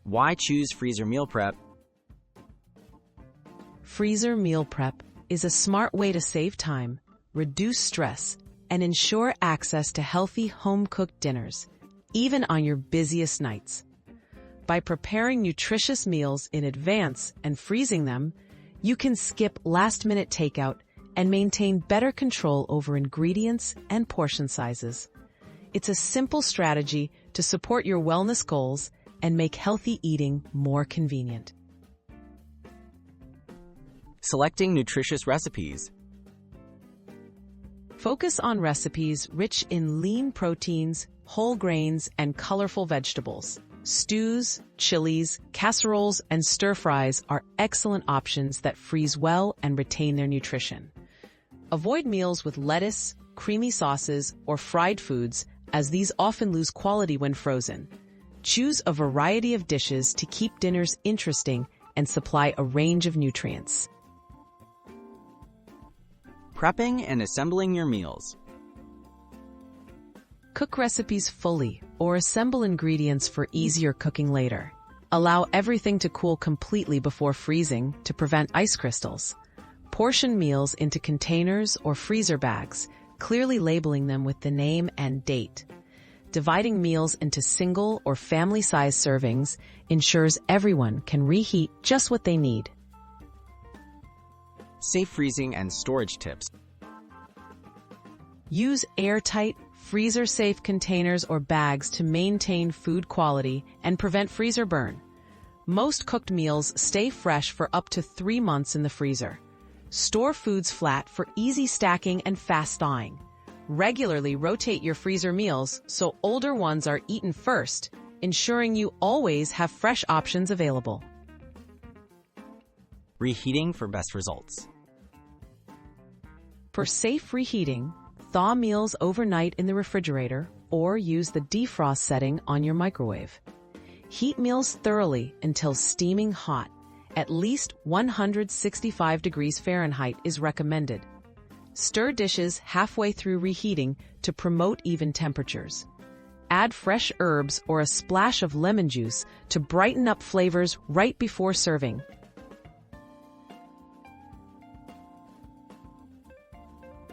Why choose freezer meal prep? Freezer meal prep is a smart way to save time, reduce stress, and ensure access to healthy home-cooked dinners, even on your busiest nights. By preparing nutritious meals in advance and freezing them, you can skip last-minute takeout and maintain better control over ingredients and portion sizes. It's a simple strategy to support your wellness goals and make healthy eating more convenient. Selecting nutritious recipes. Focus on recipes rich in lean proteins, whole grains, and colorful vegetables. Stews, chilies, casseroles, and stir-fries are excellent options that freeze well and retain their nutrition. Avoid meals with lettuce, creamy sauces, or fried foods, as these often lose quality when frozen. Choose a variety of dishes to keep dinners interesting and supply a range of nutrients. Prepping and assembling your meals. Cook recipes fully or assemble ingredients for easier cooking later. Allow everything to cool completely before freezing to prevent ice crystals. Portion meals into containers or freezer bags, clearly labeling them with the name and date. Dividing meals into single or family-sized servings ensures everyone can reheat just what they need. Safe freezing and storage tips. Use airtight, freezer-safe containers or bags to maintain food quality and prevent freezer burn. Most cooked meals stay fresh for up to 3 months in the freezer. Store foods flat for easy stacking and fast thawing. Regularly rotate your freezer meals so older ones are eaten first, ensuring you always have fresh options available. Reheating for best results. For safe reheating, thaw meals overnight in the refrigerator or use the defrost setting on your microwave. Heat meals thoroughly until steaming hot. At least 165 degrees Fahrenheit is recommended. Stir dishes halfway through reheating to promote even temperatures. Add fresh herbs or a splash of lemon juice to brighten up flavors right before serving